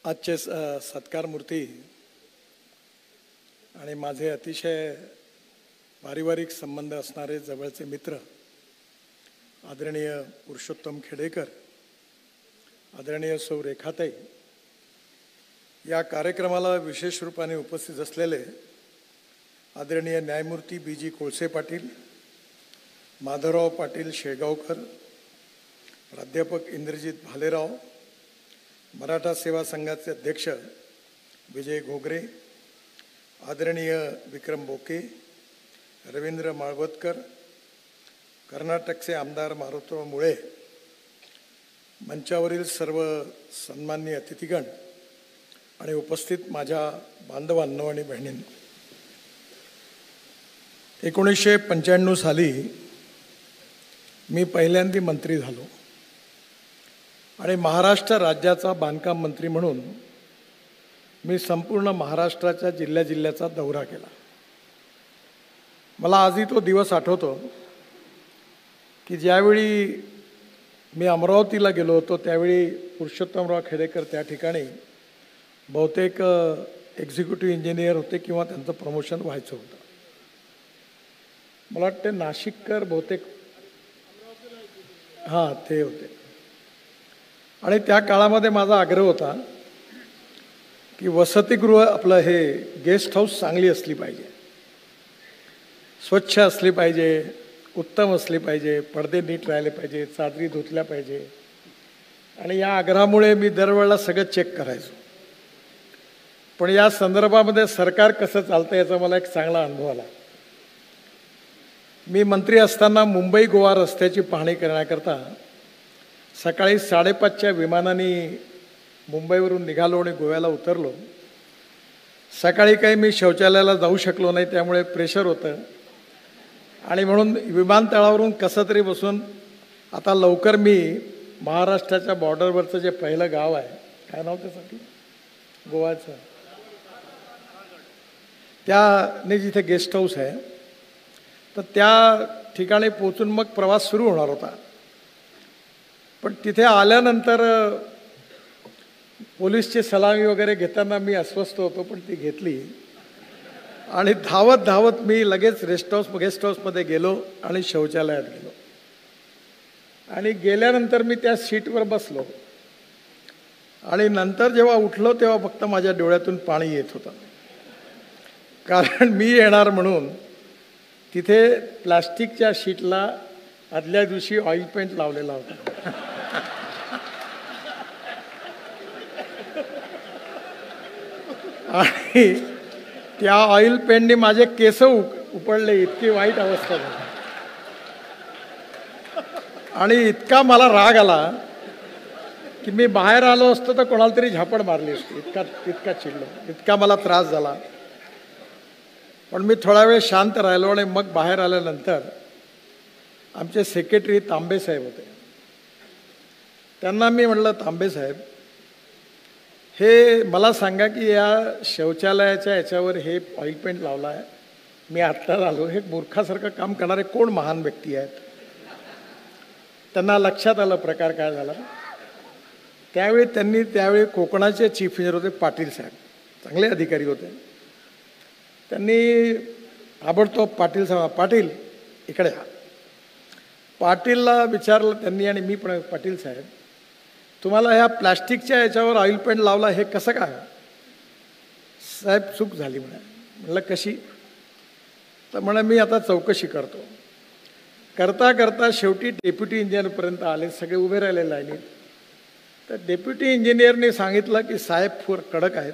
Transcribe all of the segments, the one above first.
आजचे सत्कार मूर्ती आणि माझे अतिशय पारिवारिक संबंध असणारे जवळचे मित्र आदरणीय पुरुषोत्तम खेडेकर, आदरणीय सौ रेखाताई, या कार्यक्रमाला विशेष रूपाने उपस्थित असलेले आदरणीय न्यायमूर्ती बी.जी. कोळसे पाटील, माधवराव पाटील शेगावकर, प्राध्यापक इंद्रजित भालेराव, मराठा सेवा संघाचे अध्यक्ष विजय घोगरे, आदरणीय विक्रम बोके, रवींद्र माळवतकर, कर्नाटकचे आमदार मारुतराव मुळे, मंचावरील सर्व सन्माननीय अतिथीगण आणि उपस्थित माझ्या बांधवांनो आणि बहिणींनो, 1995 साली मी पहिल्यांदा मंत्री झालो आणि महाराष्ट्र राज्याचा बांधकाम मंत्री म्हणून मी संपूर्ण महाराष्ट्राच्या जिल्ह्याचा दौरा केला. मला आजही तो दिवस आठवतो की ज्यावेळी मी अमरावतीला गेलो होतो त्यावेळी पुरुषोत्तमराव खेडेकर त्या ठिकाणी बहुतेक एक्झिक्युटिव्ह इंजिनियर होते किंवा त्यांचं प्रमोशन व्हायचं होतं. मला वाटते नाशिककर बहुतेक हां ते होते. आणि त्या काळामध्ये माझा आग्रह होता की वसतिगृह आपलं हे गेस्ट हाऊस चांगली असली पाहिजे, स्वच्छ असली पाहिजे, उत्तम असली पाहिजे, पडदे नीट राहिले पाहिजे, चादरी धुतल्या पाहिजे. आणि या आग्रहामुळे मी दरवेळेला सगळं चेक करायचो. पण या संदर्भामध्ये सरकार कसं चालतं याचा मला एक चांगला अनुभव आला. मी मंत्री असताना मुंबई गोवा रस्त्याची पाहणी करण्याकरता सकाळी 5:30च्या विमानाने मुंबईवरून निघालो आणि गोव्याला उतरलो. सकाळी काही मी शौचालयाला जाऊ शकलो नाही, त्यामुळे प्रेशर होतं आणि म्हणून विमानतळावरून कसं तरी बसून आता लवकर मी महाराष्ट्राच्या बॉर्डरवरचं जे पहिलं गाव आहे, काय नाव त्यासाठी गोव्याचं, त्याने जिथे गेस्ट हाऊस आहे तर त्या ठिकाणी पोचून मग प्रवास सुरू होणार होता. पण तिथे आल्यानंतर पोलीसची सलामी वगैरे घेताना मी अस्वस्थ होतो, पण ती घेतली आणि धावत मी लगेच गेस्ट हाऊसमध्ये गेलो आणि शौचालयात गेलो. आणि गेल्यानंतर मी त्या सीटवर बसलो आणि नंतर जेव्हा उठलो तेव्हा फक्त माझ्या डोळ्यातून पाणी येत होतं, कारण मी येणार म्हणून तिथे प्लास्टिकच्या शीटला आदल्या दिवशी ऑइल पेंट लावलेला होता. आणि त्या ऑइल पेंटने माझे केस उपडले, इतकी वाईट अवस्था झाली. आणि इतका मला राग आला की मी बाहेर आलो असतो तर कोणाला तरी झापड मारली असती, इतका चिडलो, इतका मला त्रास झाला. पण मी थोडा वेळ शांत राहिलो आणि मग बाहेर आल्यानंतर आमचे सेक्रेटरी तांबे साहेब होते. त्यांना मी म्हटलं, तांबे साहेब, हे मला सांगा की या शौचालयाच्या याच्यावर हे ऑइल पेंट लावला आहे, मी आत्ताच आलो, हे मूर्खासारखं काम करणारे कोण महान व्यक्ती आहेत? त्यांना लक्षात आलं प्रकार काय झाला. त्यावेळी कोकणाचे चीफ इंजिनियर होते पाटील साहेब, चांगले अधिकारी होते. त्यांनी ताबडतोब पाटील साहेब, पाटील इकडे या. पाटीलला विचारलं त्यांनी आणि मी पण, पाटील साहेब, तुम्हाला ह्या प्लॅस्टिकच्या याच्यावर ऑइल पेंट लावला, हे कसं काय? साहेब चूक झाली म्हणे. म्हणलं कशी? तर म्हणे मी आता चौकशी करतो. करता शेवटी डेप्युटी इंजिनियरपर्यंत आले, सगळे उभे राहिले लाईनीत. तर डेप्युटी इंजिनियरने सांगितलं की साहेब फूर कडक आहेत,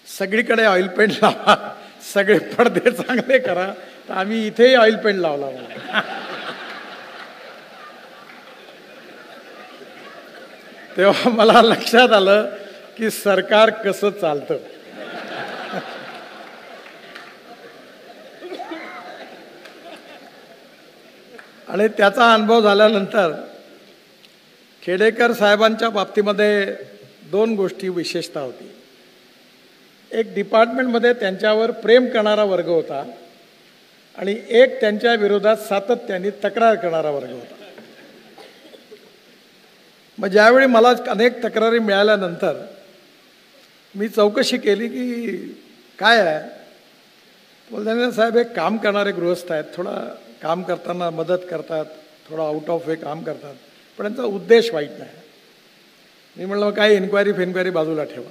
सगळीकडे ऑइल पेंट लावा, सगळे पडदे चांगले करा. तर आम्ही इथेही ऑइल पेंट लावला. तेव्हा मला लक्षात आलं की सरकार कसं चालतं. आणि त्याचा अनुभव झाल्यानंतर खेडेकर साहेबांच्या बाबतीमध्ये 2 गोष्टी विशेषता होती. एक, डिपार्टमेंटमध्ये त्यांच्यावर प्रेम करणारा वर्ग होता आणि एक त्यांच्या विरोधात सातत्याने तक्रार करणारा वर्ग होता. मग ज्यावेळी मला अनेक तक्रारी मिळाल्यानंतर मी चौकशी केली की काय आहे. बोलताना साहेब एक काम करणारे गृहस्थ आहेत, थोडा काम करताना मदत करतात, थोडा आउट ऑफ वे काम करतात, पण त्यांचा उद्देश वाईट नाही. मी म्हटलं काय इन्क्वायरी बाजूला ठेवा.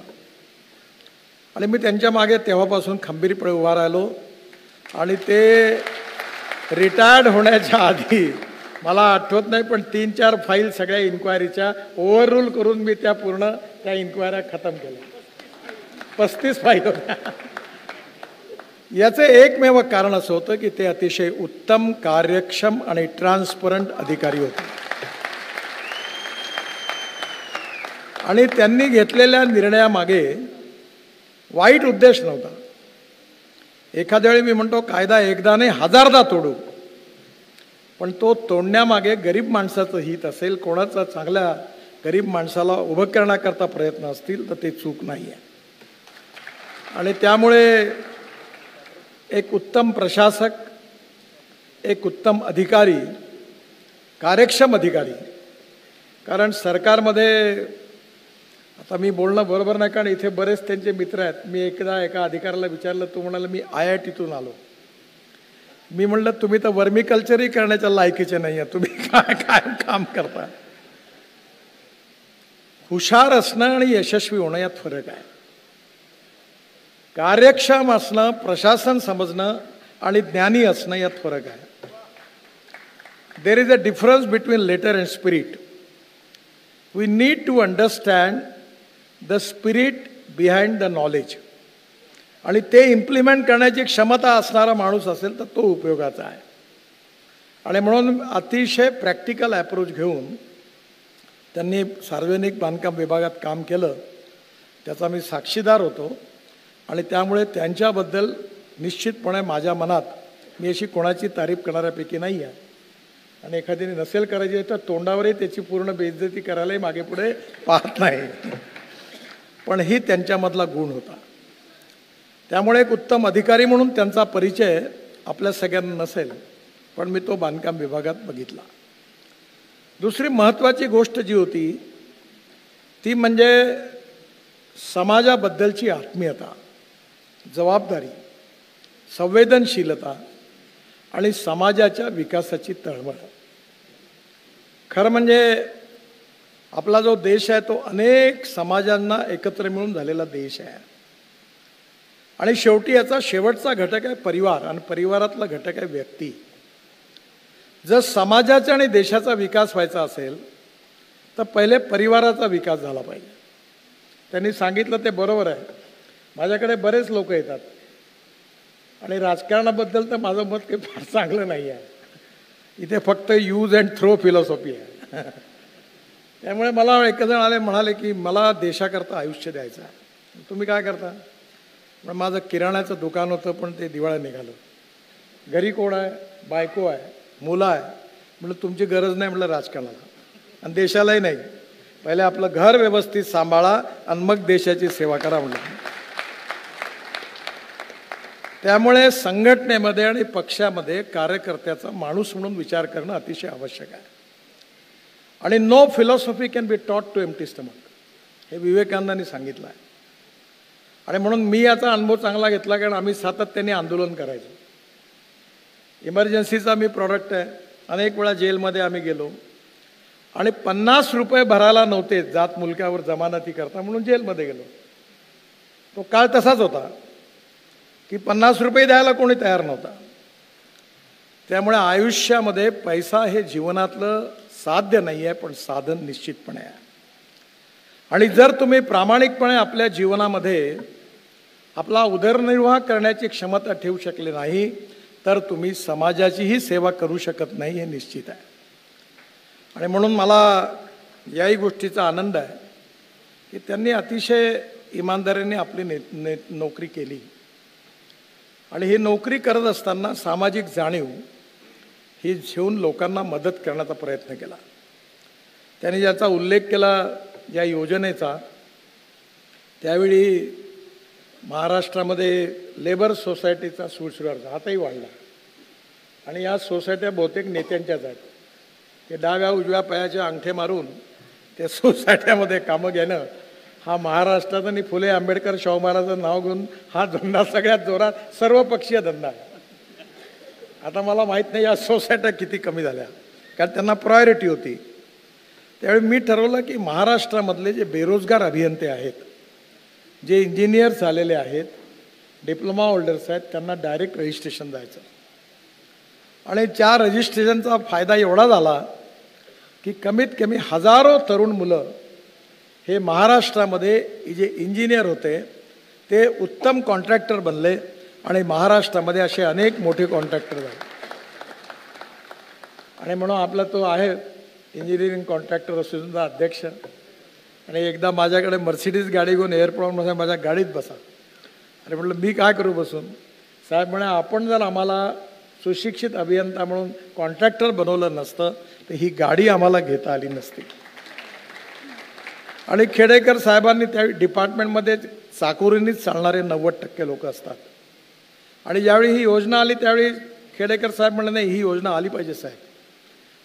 आणि मी त्यांच्या मागे तेव्हापासून खंबीरपणे उभा राहिलो. आणि ते रिटायर्ड होण्याच्या आधी मला आठवत नाही पण 3-4 फाईल सगळ्या इन्क्वायरीच्या ओव्हररूल करून मी पूर्ण त्या इन्क्वायऱ्या खतम केल्या. 35 फाईल होत्या. याचं एकमेव कारण असं होतं की ते अतिशय उत्तम, कार्यक्षम आणि ट्रान्सपरंट अधिकारी होते. आणि त्यांनी घेतलेल्या निर्णयामागे वाईट उद्देश नव्हता. एखाद्या वेळी मी म्हणतो कायदा एकदा नाही 1000दा तोडू, पण तो तोडण्यामागे गरीब माणसाचं हित असेल, कोणाचा चांगल्या गरीब माणसाला उभं करण्याकरता प्रयत्न असतील तर ते चूक नाही आहे. आणि त्यामुळे एक उत्तम प्रशासक, एक उत्तम अधिकारी, कार्यक्षम अधिकारी, कारण सरकारमध्ये आता मी बोलणं बरोबर नाही कारण इथे बरेच त्यांचे मित्र आहेत. मी एकदा एका अधिकाऱ्याला विचारलं, तो म्हणाला मी IITतून आलो. मी म्हणलं तुम्ही तर वर्मिकल्चरही करण्याच्या लायकीचे नाही आहे, तुम्ही काय काय काम करता. हुशार असणं आणि यशस्वी होणं यात फरक आहे. कार्यक्षम असणं, प्रशासन समजणं आणि ज्ञानी असणं यात फरक आहे. There is a difference between letter and spirit. We need to understand the spirit behind the knowledge. आणि ते इम्प्लिमेंट करण्याची क्षमता असणारा माणूस असेल तर तो उपयोगाचा आहे. आणि म्हणून अतिशय प्रॅक्टिकल अप्रोच घेऊन त्यांनी सार्वजनिक बांधकाम विभागात काम केलं, त्याचा मी साक्षीदार होतो. आणि त्यामुळे त्यांच्याबद्दल निश्चितपणे माझ्या मनात मी अशी कोणाची तारीफ करणाऱ्यापैकी नाही आहे. आणि एखाद्याने नसेल करायची तर तोंडावरही त्याची पूर्ण बेइज्जती करायलाही मागे पुढे पाहत नाही. पण ही त्यांच्यामधला गुण होता. त्यामुळे एक उत्तम अधिकारी म्हणून त्यांचा परिचय आपल्या सगळ्यांना नसेल, पण मी तो बांधकाम विभागात बघितला. दुसरी महत्त्वाची गोष्ट जी होती ती म्हणजे समाजाबद्दलची आत्मीयता, जबाबदारी, संवेदनशीलता आणि समाजाच्या विकासाची तळमळ. खरं म्हणजे आपला जो देश आहे तो अनेक समाजांना एकत्र मिळून झालेला देश आहे. आणि शेवटी याचा शेवटचा घटक आहे परिवार, आणि परिवारातला घटक आहे व्यक्ती. जर समाजाचा आणि देशाचा विकास व्हायचा असेल तर पहिले परिवाराचा विकास झाला पाहिजे. त्यांनी सांगितलं ते बरोबर आहे. माझ्याकडे बरेच लोक येतात आणि राजकारणाबद्दल तर माझं मत काही फार चांगलं नाही आहे. इथे फक्त यूज अँड थ्रो फिलॉसॉफी आहे. त्यामुळे मला एक जण आले, म्हणाले की मला देशाकरता आयुष्य द्यायचं आहे. तुम्ही काय करता? पण माझं किराण्याचं दुकान होतं पण ते दिवाळं निघालं. घरी कोण आहे? बायको आहे, मुलं आहे. म्हटलं तुमची गरज नाही म्हटलं राजकारणाला, आणि देशालाही नाही. पहिले आपलं घर व्यवस्थित सांभाळा आणि मग देशाची सेवा करा म्हटलं. त्यामुळे संघटनेमध्ये आणि पक्षामध्ये कार्यकर्त्याचा माणूस म्हणून विचार करणं अतिशय आवश्यक आहे. आणि no philosophy can be taught to empty stomach, हे विवेकानंदांनी सांगितलं आहे. आणि म्हणून मी याचा अनुभव चांगला घेतला, कारण आम्ही सातत्याने आंदोलन करायचो. इमर्जन्सीचा मी प्रॉडक्ट आहे. अनेक वेळा जेलमध्ये आम्ही गेलो आणि 50 रुपये भरायला नव्हते जात मुलक्यावर जमानती करता म्हणून जेलमध्ये गेलो. तो काळ तसाच होता की 50 रुपये द्यायला कोणी तयार नव्हता. त्यामुळे आयुष्यामध्ये पैसा हे जीवनातलं साध्य नाही आहे, पण साधन निश्चितपणे आहे. आणि जर तुम्ही प्रामाणिकपणे आपल्या जीवनामध्ये आपला उदरनिर्वाह करण्याची क्षमता ठेवू शकले नाही तर तुम्ही समाजाचीही सेवा करू शकत नाही, हे निश्चित आहे. आणि म्हणून मला याही गोष्टीचा आनंद आहे की त्यांनी अतिशय इमानदारीने आपली नोकरी केली. आणि ही नोकरी करत असताना सामाजिक जाणीव ही घेऊन लोकांना मदत करण्याचा प्रयत्न केला. त्यांनी ज्याचा उल्लेख केला या योजनेचा, त्यावेळी महाराष्ट्रामध्ये लेबर सोसायटीचा सुळसुळाट आताही वाढला. आणि या सोसायट्या बहुतेक नेत्यांच्याच आहेत. ते डाव्या उजव्या पायाचे अंगठे मारून त्या सोसायट्यामध्ये कामं घेणं हा महाराष्ट्रात आणि फुले आंबेडकर शाहू महाराजांचं नाव घेऊन हा धंदा सगळ्यात जोरात सर्वपक्षीय धंदा आहे. आता मला माहीत नाही या सोसायट्या किती कमी झाल्या, कारण त्यांना प्रायोरिटी होती. त्यावेळी मी ठरवलं की महाराष्ट्रामधले जे बेरोजगार अभियंते आहेत, जे इंजिनियर्स झालेले आहेत, डिप्लोमा होल्डर्स आहेत, त्यांना डायरेक्ट रजिस्ट्रेशन द्यायचं. आणि त्या रजिस्ट्रेशनचा फायदा एवढा झाला की कमीत कमी हजारो तरुण मुलं हे महाराष्ट्रामध्ये जे इंजिनियर होते ते उत्तम कॉन्ट्रॅक्टर बनले आणि महाराष्ट्रामध्ये असे अनेक मोठे कॉन्ट्रॅक्टर झाले. आणि म्हणून आपला तो आहे इंजिनिअरिंग कॉन्ट्रॅक्टर असोसिएशनचा अध्यक्ष. आणि एकदा माझ्याकडे मर्सिडीज गाडी घेऊन एअरपोर्टमध्ये माझ्या गाडीत बसा. आणि म्हटलं मी काय करू बसून? साहेब म्हणे आपण जर आम्हाला सुशिक्षित अभियंता म्हणून कॉन्ट्रॅक्टर बनवलं नसतं तर ही गाडी आम्हाला घेता आली नसती. आणि खेडेकर साहेबांनी त्यावेळी डिपार्टमेंटमध्ये चाकोरीनीच चालणारे 90% लोक असतात. आणि ज्यावेळी ही योजना आली त्यावेळी खेडेकर साहेब म्हणले नाही ही योजना आली पाहिजे साहेब.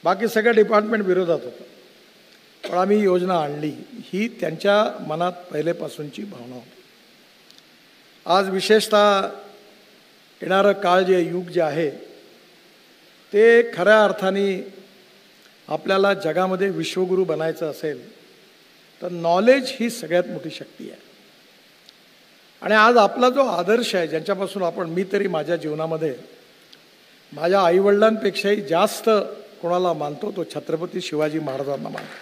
बाकी सगळं डिपार्टमेंट विरोधात होतं, पण आम्ही ही योजना आणली. ही त्यांच्या मनात पहिलेपासूनची भावना होती. आज विशेषतः येणारं काळ जे युग जे आहे ते खऱ्या अर्थाने आपल्याला जगामध्ये विश्वगुरू बनायचं असेल तर नॉलेज ही सगळ्यात मोठी शक्ती आहे. आणि आज आपला जो आदर्श आहे ज्यांच्यापासून आपण, मी तरी माझ्या जीवनामध्ये माझ्या आईवडिलांपेक्षाही जास्त कोणाला मानतो तो छत्रपती शिवाजी महाराजांना मानतो.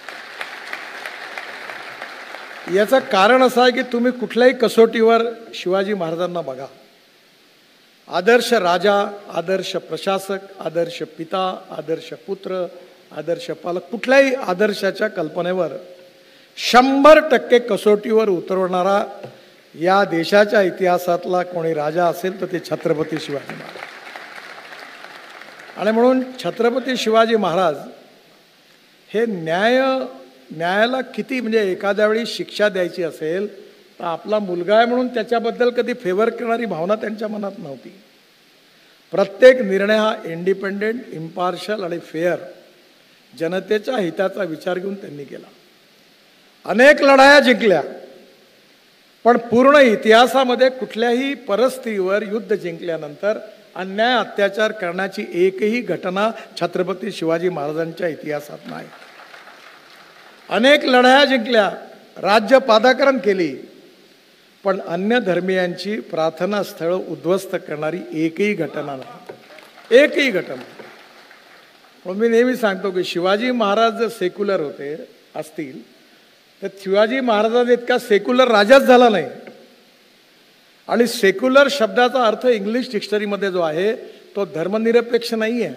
याचं कारण असं आहे की तुम्ही कुठल्याही कसोटीवर शिवाजी महाराजांना बघा. आदर्श राजा, आदर्श प्रशासक, आदर्श पिता, आदर्श पुत्र, आदर्श पालक, कुठल्याही आदर्शाच्या कल्पनेवर 100% कसोटीवर उतरवणारा या देशाच्या इतिहासातला कोणी राजा असेल तर ते छत्रपती शिवाजी महाराज. आणि म्हणून छत्रपती शिवाजी महाराज हे न्यायाला किती, म्हणजे एखाद्या वेळी शिक्षा द्यायची असेल तर आपला मुलगा आहे म्हणून त्याच्याबद्दल कधी फेवर करणारी भावना त्यांच्या मनात नव्हती. प्रत्येक निर्णय हा इंडिपेंडेंट, इम्पार्शल आणि फेअर जनतेच्या हिताचा विचार घेऊन त्यांनी केला. अनेक लढाया जिंकल्या, पण पूर्ण इतिहासामध्ये कुठल्याही परिस्थितीवर युद्ध जिंकल्यानंतर अन्याय अत्याचार करण्याची एकही घटना छत्रपती शिवाजी महाराजांच्या इतिहासात नाही. अनेक लढाया जिंकल्या, राज्य पादाकरण केली, पण अन्य धर्मीयांची प्रार्थना स्थळ उद्ध्वस्त करणारी एकही घटना नाही, एकही घटना. पण मी नेहमी सांगतो की शिवाजी महाराज जर सेक्युलर होते असतील तर शिवाजी महाराजांचा इतका सेक्युलर राजाच झाला नाही. आणि सेक्युलर शब्दाचा अर्थ इंग्लिश डिक्शनरीमध्ये जो आहे तो धर्मनिरपेक्ष नाही आहे,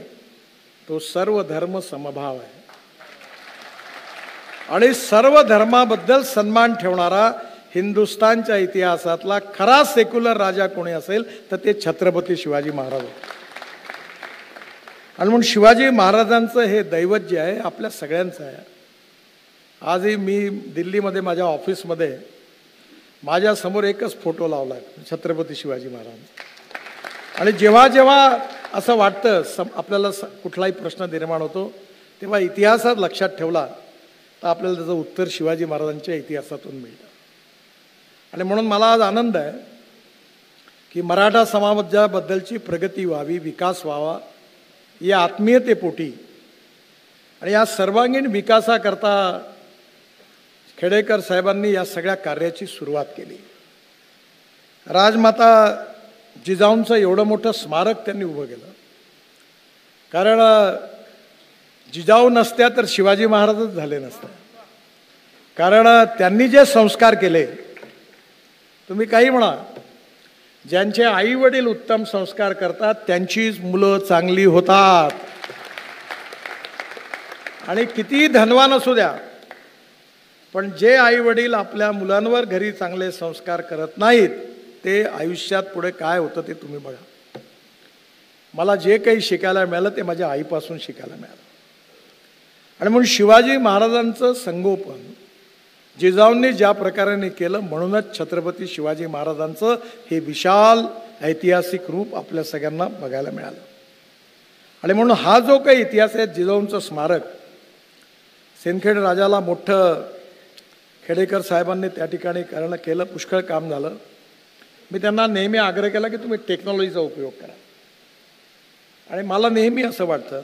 तो सर्व धर्म समभाव आहे. आणि सर्व धर्माबद्दल सन्मान ठेवणारा हिंदुस्थानच्या इतिहासातला खरा सेक्युलर राजा कोणी असेल तर ते छत्रपती शिवाजी महाराज. आणि म्हणून शिवाजी महाराजांचं हे दैवत जे आहे आपल्या सगळ्यांचं आहे. आजही मी दिल्लीमध्ये माझ्या ऑफिसमध्ये माझ्यासमोर एकच फोटो लावला आहे, छत्रपती शिवाजी महाराज. आणि जेव्हा जेव्हा असं वाटतं आपल्याला कुठलाही प्रश्न निर्माण होतो तेव्हा इतिहासात लक्षात ठेवला तर आपल्याला त्याचं उत्तर शिवाजी महाराजांच्या इतिहासातून मिळतं. आणि म्हणून मला आज आनंद आहे की मराठा समाजाबद्दलची प्रगती व्हावी, विकास व्हावा या आत्मीयतेपोटी आणि या सर्वांगीण विकासाकरता खेडेकर साहेबांनी या सगळ्या कार्याची सुरुवात केली. राजमाता जिजाऊंचं एवढं मोठं स्मारक त्यांनी उभं केलं, कारण जिजाऊ नसत्या तर शिवाजी महाराजच झाले नसते. कारण त्यांनी जे संस्कार केले, तुम्ही काही म्हणा, ज्यांचे आई वडील उत्तम संस्कार करतात त्यांचीच मुलं चांगली होतात. आणि किती धनवान असू द्या, पण जे आई वडील आपल्या मुलांवर घरी चांगले संस्कार करत नाहीत ते आयुष्यात पुढे काय होतं ते तुम्ही बघा. मला जे काही शिकायला मिळालं ते माझ्या आईपासून शिकायला मिळालं. आणि म्हणून शिवाजी महाराजांचं संगोपन जिजाऊंनी ज्या प्रकारे केलं, म्हणूनच छत्रपती शिवाजी महाराजांचं हे विशाल ऐतिहासिक रूप आपल्या सगळ्यांना बघायला मिळालं. आणि म्हणून हा जो काही इतिहास आहे, जिजाऊंचं स्मारक सिंदखेड राजाला मोठं खेडेकर साहेबांनी त्या ठिकाणी केलं, पुष्कळ काम झालं. मी त्यांना नेहमी आग्रह केला की तुम्ही टेक्नॉलॉजीचा उपयोग करा. आणि मला नेहमी असं वाटतं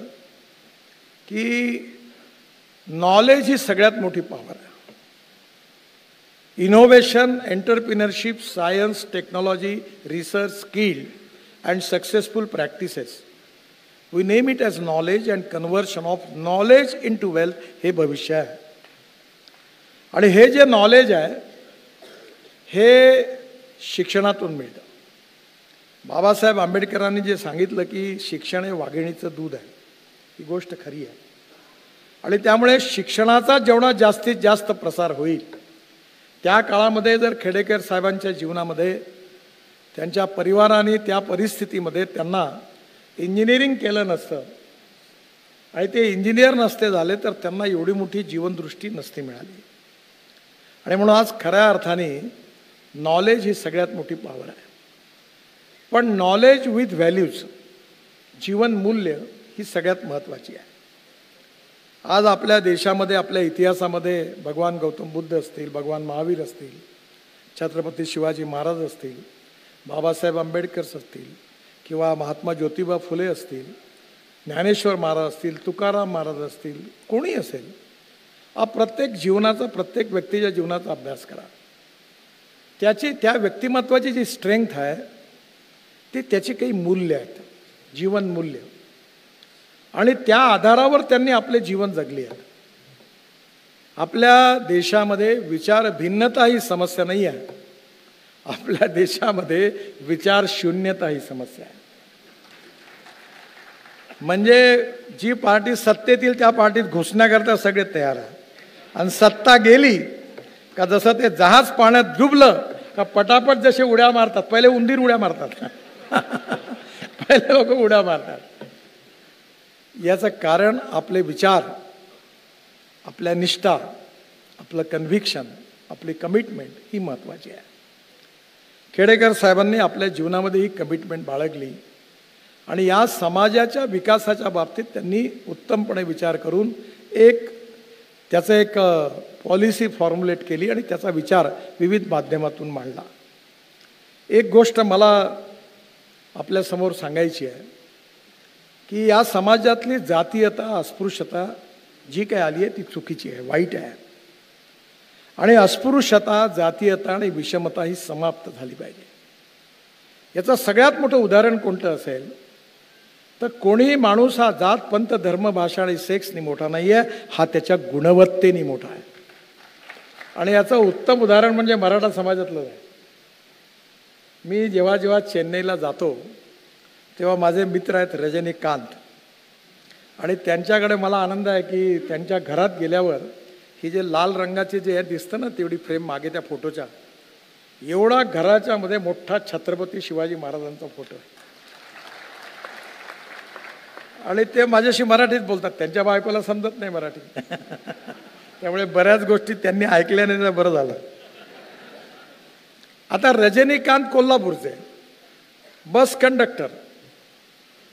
की नॉलेज ही सगळ्यात मोठी पॉवर आहे. Innovation, entrepreneurship, science, technology, research, skill and successful practices, we name it as knowledge and conversion of knowledge in to wealth, हे भविष्य आहे. आणि हे जे नॉलेज आहे हे शिक्षणातून मिळतं. बाबासाहेब आंबेडकरांनी जे सांगितलं की शिक्षण हे वाघिणीचं दूध आहे, ही गोष्ट खरी आहे. आणि त्यामुळे शिक्षणाचा जेवढा जास्तीत जास्त प्रसार होईल, त्या काळामध्ये जर खेडेकर साहेबांच्या जीवनामध्ये त्यांच्या परिवाराने त्या परिस्थितीमध्ये त्यांना इंजिनिअरिंग केलं नसतं आणि ते इंजिनियर नसते झाले तर त्यांना एवढी मोठी जीवनदृष्टी नसती मिळाली. आणि म्हणून आज खऱ्या अर्थाने नॉलेज ही सगळ्यात मोठी पॉवर आहे. पण नॉलेज विथ व्हॅल्यूज, जीवन मूल्य, ही सगळ्यात महत्त्वाची आहे. आज आपल्या देशामध्ये, आपल्या इतिहासामध्ये भगवान गौतम बुद्ध असतील, भगवान महावीर असतील, छत्रपती शिवाजी महाराज असतील, बाबासाहेब आंबेडकर असतील, किंवा महात्मा ज्योतिबा फुले असतील, ज्ञानेश्वर महाराज असतील, तुकाराम महाराज असतील, कोणी असेल, प्रत्येक जीवनाचा, प्रत्येक व्यक्तीच्या जीवनाचा अभ्यास करा. त्या व्यक्तिमत्वाची जी स्ट्रेंथ आहे ती त्याची काही मूल्य आहेत, जीवन मूल्य, आणि त्या आधारावर त्यांनी आपले जीवन जगले आहे. आपल्या देशामध्ये विचार भिन्नता ही समस्या नाही आहे, आपल्या देशामध्ये विचार शून्यता ही समस्या आहे. म्हणजे जी पार्टी सत्तेत येईल त्या पार्टीत घुसण्याकरता सगळे तयार आहे. आणि सत्ता गेली का जसं ते जहाज पाण्यात डुबलं का पटापट जसे उड्या मारतात, पहिले उंदीर उड्या मारतात पहिले लोक उड्या मारतात. याचं कारण आपले विचार, आपल्या निष्ठा, आपलं कन्व्हिक्शन, आपली कमिटमेंट ही महत्त्वाची आहे. खेडेकर साहेबांनी आपल्या जीवनामध्ये ही कमिटमेंट बाळगली आणि या समाजाच्या विकासाच्या बाबतीत त्यांनी उत्तमपणे विचार करून त्याचं एक पॉलिसी फॉर्म्युलेट केली आणि त्याचा विचार विविध माध्यमातून मांडला. एक गोष्ट मला आपल्यासमोर सांगायची आहे की या समाजातली जातीयता, अस्पृश्यता जी काही आली आहे ती चुकीची आहे, वाईट आहे. आणि अस्पृश्यता, जातीयता आणि विषमता ही समाप्त झाली पाहिजे. याचं सगळ्यात मोठं उदाहरण कोणतं असेल तर कोणीही माणूस हा जात, पंथ, धर्म, भाषा आणि सेक्सनी मोठा नाही आहे, हा त्याच्या गुणवत्तेने मोठा आहे. आणि याचं उत्तम उदाहरण म्हणजे मराठा समाजातलं आहे. मी जेव्हा चेन्नईला जातो तेव्हा माझे मित्र आहेत रजनीकांत, आणि त्यांच्याकडे मला आनंद आहे की त्यांच्या घरात गेल्यावर ही जे लाल रंगाचे जे दिसतं ना, तेवढी फ्रेम मागे त्या फोटोच्या, एवढा घराच्या मध्ये मोठा छत्रपती शिवाजी महाराजांचा फोटो आहे. आणि ते माझ्याशी मराठीत बोलतात, त्यांच्या बायकोला समजत नाही मराठी त्यामुळे बऱ्याच गोष्टी त्यांनी ऐकल्याने बरं झालं. आता रजनीकांत कोल्हापूरचे बस कंडक्टर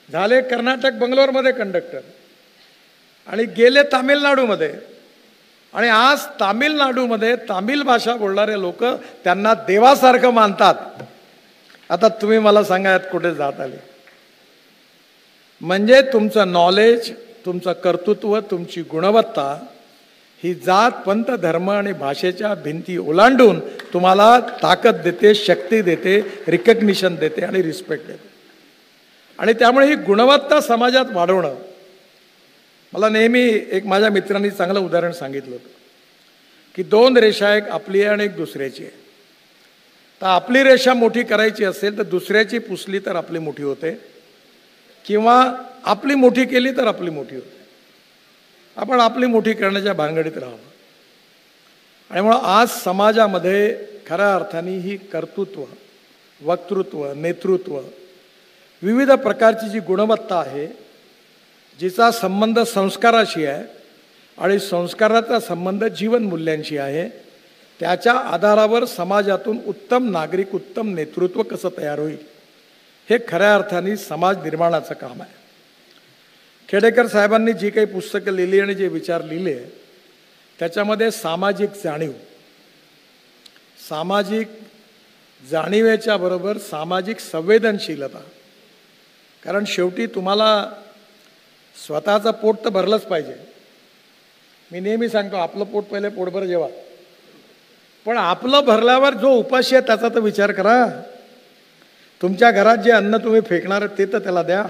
झाले, कर्नाटक बंगलोरमध्ये कंडक्टर, आणि गेले तामिळनाडूमध्ये, आणि आज तामिळनाडूमध्ये तामिळ भाषा बोलणारे लोक त्यांना देवासारखं मानतात. आता तुम्ही मला सांगा यात कुठे जात आले? म्हणजे तुमचं नॉलेज, तुमचं कर्तृत्व, तुमची गुणवत्ता ही जात, पंथ, धर्म आणि भाषेच्या भिंती ओलांडून तुम्हाला ताकद देते, शक्ती देते, रिकग्निशन देते आणि रिस्पेक्ट देते. आणि त्यामुळे ही गुणवत्ता समाजात वाढवणं, मला नेहमी एक माझ्या मित्रांनी चांगलं उदाहरण सांगितलं होतं की दोन रेषा, एक आपली आहे आणि एक दुसऱ्याची आहे. तर आपली रेषा मोठी करायची असेल तर दुसऱ्याची पुसली तर आपली मोठी होते, किंवा आपली मोठी केली तर आपली मोठी होते. आपण आपली मोठी करण्याच्या भानगडीत राहावं. आणि म्हणून आज समाजामध्ये खऱ्या अर्थाने ही कर्तृत्व, वक्तृत्व, नेतृत्व, विविध प्रकारची जी गुणवत्ता आहे, जिचा संबंध संस्काराशी आहे आणि संस्काराचा संबंध जीवनमूल्यांशी आहे, त्याच्या आधारावर समाजातून उत्तम नागरिक, उत्तम नेतृत्व कसं तयार होईल, हे खऱ्या अर्थाने समाज निर्माणाचं काम आहे. खेडेकर साहेबांनी जी काही पुस्तकं लिहिली आणि जे विचार लिहिले त्याच्यामध्ये सामाजिक जाणीव, सामाजिक जाणीवेच्या बरोबर सामाजिक संवेदनशीलता. कारण शेवटी तुम्हाला स्वतःचं पोट तर भरलंच पाहिजे. मी नेहमी सांगतो आपलं पोट पहिले पोटभर जेवा, पण आपलं भरल्यावर जो उपाशी आहे त्याचा तर विचार करा. तुमच्या घरात जे अन्न तुम्ही फेकणार ते तर त्याला द्या.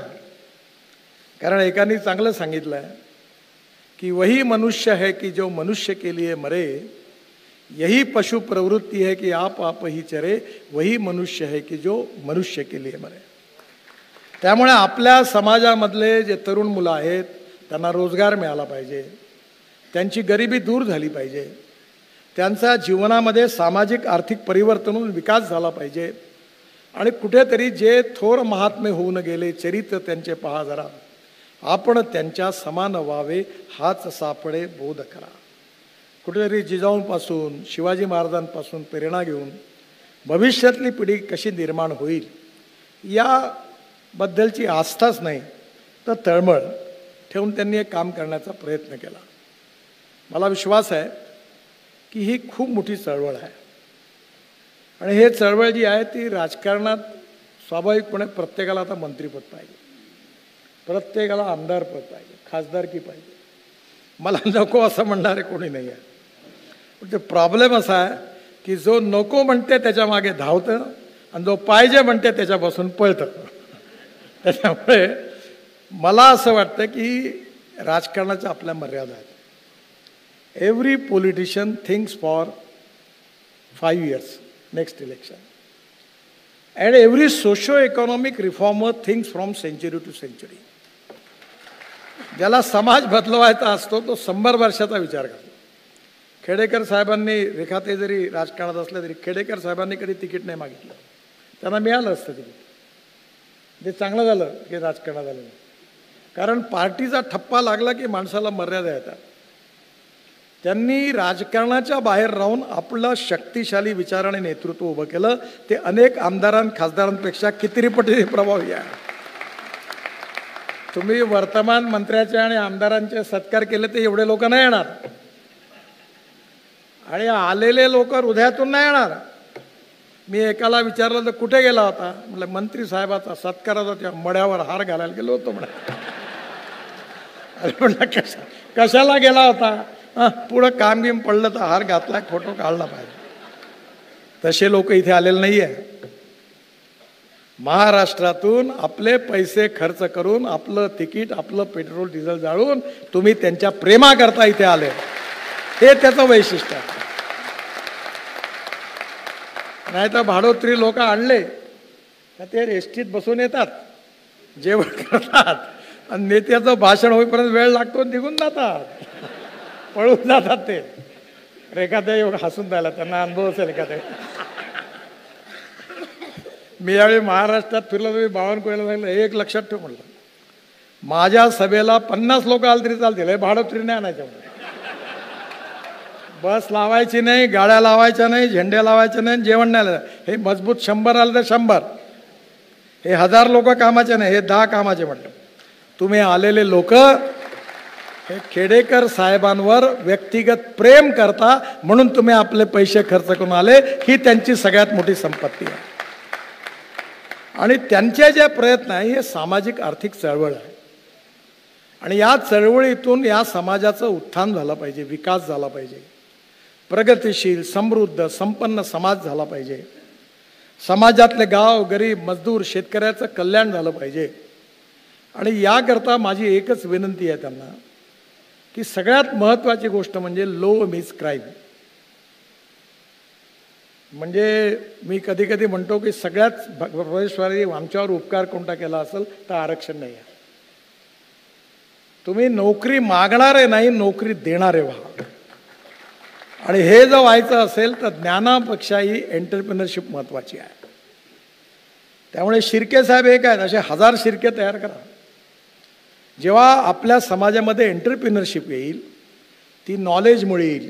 कारण एकाने चांगलं सांगितलं आहे की वही मनुष्य है कि जो मनुष्य के लिए मरे, यही पशु प्रवृत्ति है कि आप ही चरे, वही मनुष्य है कि जो मनुष्य के लिए मरे. त्यामुळे आपल्या समाजामधले जे तरुण मुलं आहेत त्यांना रोजगार मिळाला पाहिजे, त्यांची गरिबी दूर झाली पाहिजे, त्यांचा जीवनामध्ये सामाजिक आर्थिक परिवर्तन होऊन विकास झाला पाहिजे. आणि कुठेतरी जे थोर महात्मे होऊन गेले चरित्र त्यांचे पहा जरा, आपण त्यांच्या समान व्हावे हाच सापडे बोध करा. कुठेतरी जिजाऊंपासून शिवाजी महाराजांपासून प्रेरणा घेऊन भविष्यातली पिढी कशी निर्माण होईल याबद्दलची आस्थाच नाही तर तळमळ ठेवून त्यांनी एक काम करण्याचा प्रयत्न केला. मला विश्वास आहे की ही खूप मोठी चळवळ आहे. आणि हे चळवळ जी आहे ती राजकारणात स्वाभाविकपणे प्रत्येकाला आता मंत्रीपद पाहिजे, प्रत्येकाला आमदारपद पाहिजे, खासदारकी पाहिजे. मला नको असं म्हणणारे कोणी नाही आहे. पण ते प्रॉब्लेम असा आहे की जो नको म्हणते त्याच्या मागे धावतं आणि जो पाहिजे म्हणते त्याच्यापासून पळतं. त्याच्यामुळे मला असं वाटतं की राजकारणाच्या आपल्या मर्यादा आहेत. Every politician thinks for 5 years next election, and every socio economic reformer thinks from century to century. ज्याला समाज बदलवायचा असतो तो 100 वर्षाचा विचार करतो. खेडेकर साहेबांनी, रेखाते जरी राजकारणात असले तरी खेडेकर साहेबांनी कधी तिकीट नाही मागितलं, त्यांना मिळालं असतं तिकीट. ते चांगलं झालं की राजकारणात आलं, कारण पार्टीचा ठप्पा लागला की माणसाला मर्यादा येतात. त्यांनी राजकारणाच्या बाहेर राहून आपलं शक्तिशाली विचार आणि नेतृत्व उभं केलं. ते अनेक खासदारांपेक्षा कितीतरी पटीने प्रभावी आहे. तुम्ही वर्तमान मंत्र्याचे आणि आमदारांचे सत्कार केले ते एवढे लोक नाही येणार, आणि आलेले लोक हृदयातून नाही येणार. मी एकाला विचारलं तर कुठे गेला होता, म्हटलं मंत्री साहेबाचा सत्कार होता, त्या मड्यावर हार घालायला गेलो होतो म्हणा. अरे म्हटलं कशाला गेला होता, पुढं काम बिम पडलं तर हार घातला, फोटो काढला पाहिजे. तसे लोक इथे आलेले नाही आहे. महाराष्ट्रातून आपले पैसे खर्च करून आपलं तिकीट, आपलं पेट्रोल डिझेल जाळून तुम्ही त्यांच्या प्रेमाकरता इथे आले, हे त्याचं वैशिष्ट्य आहे. नाही तर भाडोत्री लोक आणले तर ते एसटीत बसून येतात, जेवण करतात, आणि नेत्याचं भाषण होईपर्यंत वेळ लागतो, निघून जातात, पळून जातात. ते रेखाताई हसून राहिला, त्यांना अनुभव असेल एखाद्या. मी यावेळी महाराष्ट्रात फिरलो, तुम्ही बावनकुळेला सांगितलं, एक लक्षात ठेव म्हटलं, माझ्या सभेला 50 लोक आले तरी चालतील, हे भाडोत्री नाही आणायचं. बस लावायची नाही, गाड्या लावायच्या नाही, झेंडे लावायचे नाही, जेवण नाही आलं. हे मजबूत 100 आलं तर 100, हे 1000 लोक कामाचे नाही, हे 10 कामाचे. म्हटलं तुम्ही आलेले लोक हे खेडेकर साहेबांवर व्यक्तिगत प्रेम करता म्हणून तुम्ही आपले पैसे खर्च करून आले, ही त्यांची सगळ्यात मोठी संपत्ती आहे. आणि त्यांचे जे प्रयत्न आहे हे सामाजिक आर्थिक चळवळ आहे. आणि या चळवळीतून या समाजाचं उत्थान झालं पाहिजे, विकास झाला पाहिजे, प्रगतिशील समृद्ध संपन्न समाज झाला पाहिजे, समाजातले गाव गरीब मजदूर शेतकऱ्याचं कल्याण झालं पाहिजे. आणि याकरता माझी एकच विनंती आहे त्यांना की सगळ्यात महत्त्वाची गोष्ट म्हणजे लो मीज क्राईम. म्हणजे मी कधी कधी म्हणतो की सगळ्यात प्रदेशवारी आमच्यावर उपकार कोणता केला असेल तर आरक्षण नाही आहे. तुम्ही नोकरी मागणारे नाही, नोकरी देणारे व्हा. आणि हे जर व्हायचं असेल तर ज्ञानापेक्षाही एंटरप्रिनरशिप महत्त्वाची आहे. त्यामुळे शिर्के साहेब एक आहेत, असे 1000 शिर्के तयार करा. जेव्हा आपल्या समाजामध्ये एंटरप्रिनरशिप येईल ती नॉलेजमुळे येईल,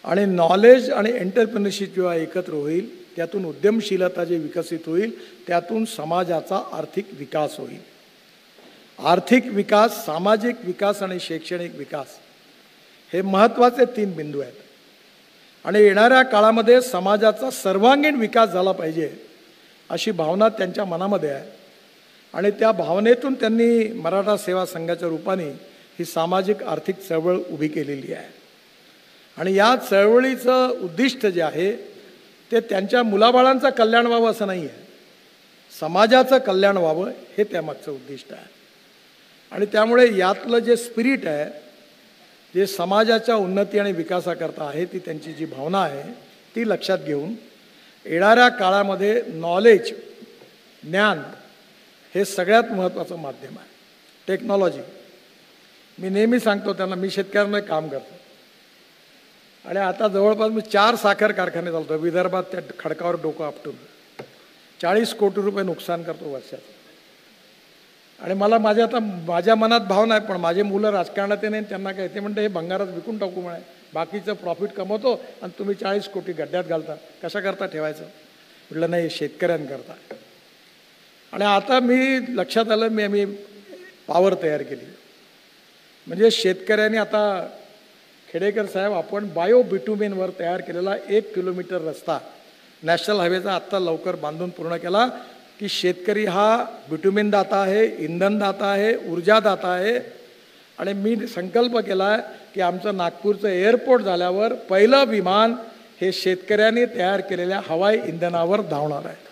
आणि नॉलेज आणि एंटरप्रिनरशिप जेव्हा एकत्र होईल त्यातून उद्यमशीलता जे विकसित होईल त्यातून समाजाचा आर्थिक विकास होईल. आर्थिक विकास, सामाजिक विकास आणि शैक्षणिक विकास हे महत्त्वाचे 3 बिंदू आहेत. आणि येणाऱ्या काळामध्ये समाजाचा सर्वांगीण विकास झाला पाहिजे अशी भावना त्यांच्या मनामध्ये आहे. आणि त्या भावनेतून त्यांनी मराठा सेवा संघाच्या रूपाने ही सामाजिक आर्थिक चळवळ उभी केलेली आहे. आणि या चळवळीचं उद्दिष्ट जे आहे ते त्यांच्या मुलाबाळांचं कल्याण व्हावं असं नाही आहे, समाजाचं कल्याण व्हावं हे त्यामागचं उद्दिष्ट आहे. आणि त्यामुळे यातलं जे स्पिरिट आहे, जे समाजाच्या उन्नती आणि विकासाकरता आहे, ती त्यांची जी भावना आहे ती लक्षात घेऊन येणाऱ्या काळामध्ये नॉलेज, ज्ञान हे सगळ्यात महत्त्वाचं माध्यम आहे. टेक्नॉलॉजी, मी नेहमी सांगतो त्यांना, मी शेतकऱ्यांना काम करतो आणि आता जवळपास मी 4 साखर कारखाने चालतो विदर्भात. त्या खडकावर डोकं आपटून 40 कोटी रुपये नुकसान करतो वर्षाचं. आणि मला माझ्या मनात भावना आहे, पण माझे मुलं राजकारणात नाही, त्यांना काय ते म्हणते हे भंगारात विकून टाकू म्हणे, बाकीचं प्रॉफिट कमवतो आणि तुम्ही 40 कोटी गड्ड्यात घालता, कशा करता ठेवायचं. म्हटलं नाही, शेतकऱ्यांकरता. आणि आता मी लक्षात आलं, मी पॉवर तयार केली. म्हणजे शेतकऱ्यांनी आता, खेडेकर साहेब, आपण बायो बिटुमेनवर तयार केलेला 1 किलोमीटर रस्ता नॅशनल हायवेचा आत्ता लवकर बांधून पूर्ण केला, की शेतकरी हा बिटुमेन दाता आहे, इंधन दाता आहे, ऊर्जा दाता आहे. आणि मी संकल्प केला आहे की आमचं नागपूरचं एअरपोर्ट झाल्यावर पहिलं विमान हे शेतकऱ्यांनी तयार केलेल्या हवाई इंधनावर धावणार आहे.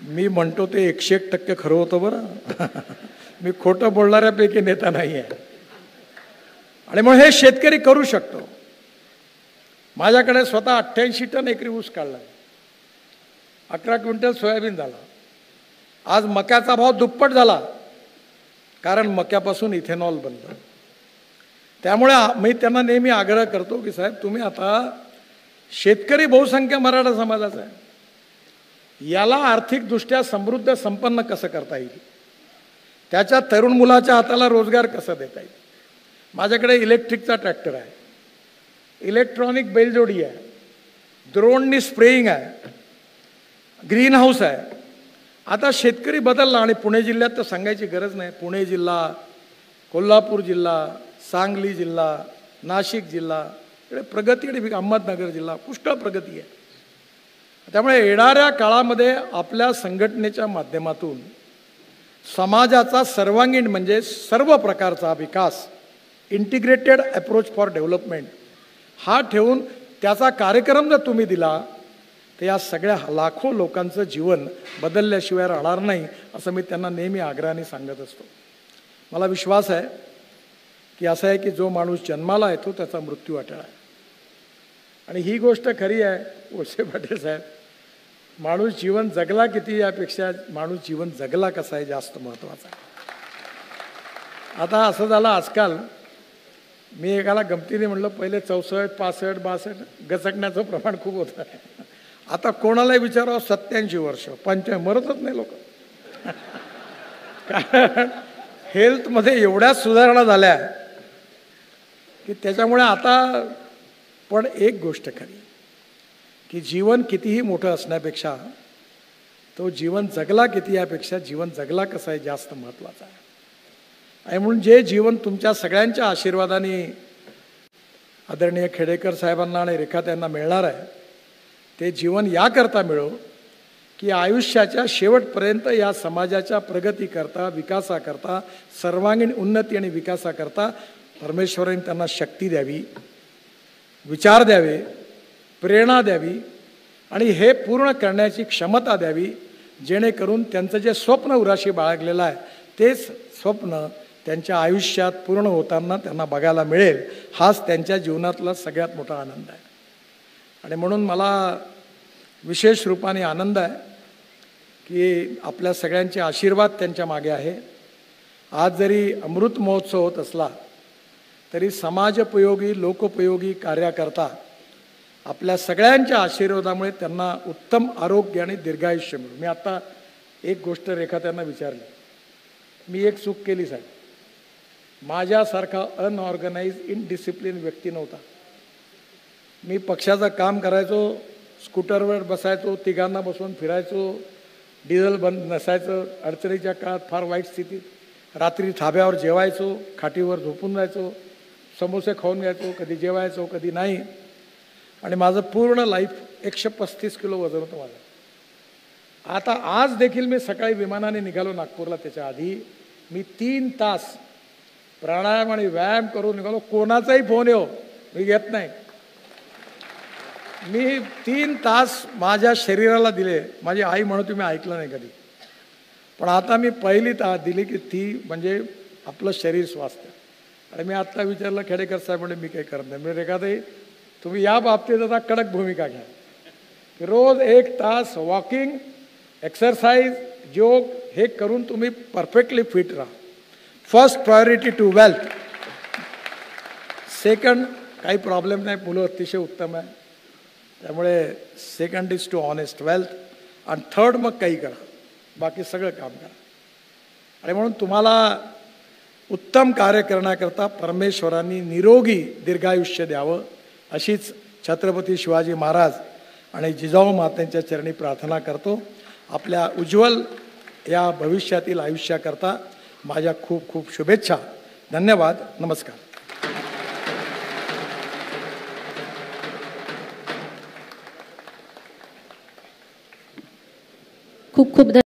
मी म्हणतो ते 101% खरं होतं बरं. मी खोटं बोलणाऱ्यापैकी नेता नाही आहे. आणि म्हणून हे शेतकरी करू शकतो. माझ्याकडे स्वतः 88 टन एकरी ऊस काढला, 11 क्विंटल सोयाबीन झाला. आज मक्याचा भाव दुप्पट झाला, कारण मक्यापासून इथेनॉल बनलं. त्यामुळे मी त्यांना नेहमी आग्रह करतो की साहेब, तुम्ही आता शेतकरी बहुसंख्य मराठा समाजाचा आहे, याला आर्थिकदृष्ट्या समृद्ध संपन्न कसं करता येईल, त्याच्या तरुण मुलाच्या हाताला रोजगार कसा देता येईल. माझ्याकडे इलेक्ट्रिकचा ट्रॅक्टर आहे, इलेक्ट्रॉनिक बैलजोडी आहे, ड्रोननी स्प्रेइंग आहे, ग्रीन हाऊस आहे. आता शेतकरी बदलला. आणि पुणे जिल्ह्यात तर सांगायची गरज नाही. पुणे जिल्हा, कोल्हापूर जिल्हा, सांगली जिल्हा, नाशिक जिल्हा, इकडे प्रगती आणि अहमदनगर जिल्हा पुष्कळ प्रगती आहे. त्यामुळे येणाऱ्या काळामध्ये आपल्या संघटनेच्या माध्यमातून समाजाचा सर्वांगीण म्हणजे सर्व प्रकारचा विकास, इंटिग्रेटेड अप्रोच फॉर डेव्हलपमेंट हा ठेवून त्याचा कार्यक्रम जर तुम्ही दिला तर या सगळ्या लाखो लोकांचं जीवन बदलल्याशिवाय राहणार नाही, असं मी त्यांना नेहमी आग्रहाने सांगत असतो. मला विश्वास आहे की असं आहे की जो माणूस जन्माला येतो त्याचा मृत्यू अटळ आहे. आणि ही गोष्ट खरी आहे वळसे पाटील साहेब. माणूस जीवन जगला किती यापेक्षा माणूस जीवन जगला कसा आहे जास्त महत्त्वाचा आहे. आता असं झालं, आजकाल मी एकाला गमतीने म्हणलं, पहिले 64, 65, 62 गचकण्याचं प्रमाण खूप होतं. आता कोणालाही विचारावं 87 वर्ष, 95, मरतच नाही लोक. कारण हेल्थमध्ये एवढ्या सुधारणा झाल्या की त्याच्यामुळे आता. पण एक गोष्ट खरी की जीवन कितीही मोठं असण्यापेक्षा तो जीवन जगला किती यापेक्षा जीवन जगला कसं आहे जास्त महत्त्वाचं आहे. आणि म्हणून जे जीवन तुमच्या सगळ्यांच्या आशीर्वादाने आदरणीय खेडेकर साहेबांना आणि रेखाताईंना मिळणार आहे, ते जीवन याकरता मिळो की आयुष्याच्या शेवटपर्यंत या समाजाच्या प्रगतीकरता, विकासाकरता, सर्वांगीण उन्नती आणि विकासाकरता परमेश्वराने त्यांना शक्ती द्यावी, विचार द्यावे, प्रेरणा द्यावी आणि हे पूर्ण करण्याची क्षमता द्यावी, जेणेकरून त्यांचं जे स्वप्न उराशी बाळगलेलं आहे तेच स्वप्न त्यांच्या आयुष्यात पूर्ण होताना त्यांना बघायला मिळेल. हाच त्यांच्या जीवनातला सगळ्यात मोठा आनंद आहे. आणि म्हणून मला विशेष रूपाने आनंद आहे की आपल्या सगळ्यांचे आशीर्वाद त्यांच्या मागे आहे. आज जरी अमृत महोत्सव होत असला तरी समाजोपयोगी, लोकोपयोगी कार्याकरता आपल्या सगळ्यांच्या आशीर्वादामुळे त्यांना उत्तम आरोग्य आणि दीर्घायुष्य मिळेल. मी आता एक गोष्ट रेखा त्यांना विचारली, मी एक चूक केली साहेब, माझ्यासारखा अनऑर्गनाइज इनडिसिप्लिन व्यक्ती नव्हता. मी पक्षाचं काम करायचो, स्कूटरवर बसायचो, तिघांना बसवून फिरायचो, डिझेल बंद नसायचं, अडचणीच्या काळात फार वाईट स्थितीत रात्री थाब्यावर जेवायचो, खाटीवर झोपून जायचो, समोसे खाऊन घ्यायचो, कधी जेवायचो, कधी नाही. आणि माझं पूर्ण लाईफ 135 किलो वजन होतं माझं. आता आज देखील मी सकाळी विमानाने निघालो नागपूरला, त्याच्या आधी मी 3 तास प्राणायाम आणि व्यायाम करून निघालो. कोणाचाही फोन येऊ मी घेत नाही. मी 3 तास माझ्या शरीराला दिले. माझी आई म्हणत मी ऐकलं नाही कधी, पण आता मी पहिली तास दिली की ती म्हणजे आपलं शरीर स्वास्थ्य. आणि मी आत्ता विचारलं खेडेकर साहेब म्हणजे मी काही करत नाही. मी रेखाताई तुम्ही या बाबतीत आता कडक भूमिका घ्या. रोज 1 तास वॉकिंग, एक्सरसाइज, योग हे करून तुम्ही परफेक्टली फिट राहा. First priority to wealth. Second काही प्रॉब्लेम नाही, मुलं अतिशय उत्तम आहे, त्यामुळे second is to honest wealth. आणि थर्ड मग काही करा, बाकी सगळं काम करा. आणि म्हणून तुम्हाला उत्तम कार्य करण्याकरता परमेश्वरांनी निरोगी दीर्घायुष्य द्यावं अशीच छत्रपती शिवाजी महाराज आणि जिजाऊ मातेंच्या चरणी प्रार्थना करतो. आपल्या उज्ज्वल या भविष्यातील आयुष्याकरता माझ्या खूप खूप शुभेच्छा. धन्यवाद. नमस्कार. खूप खूप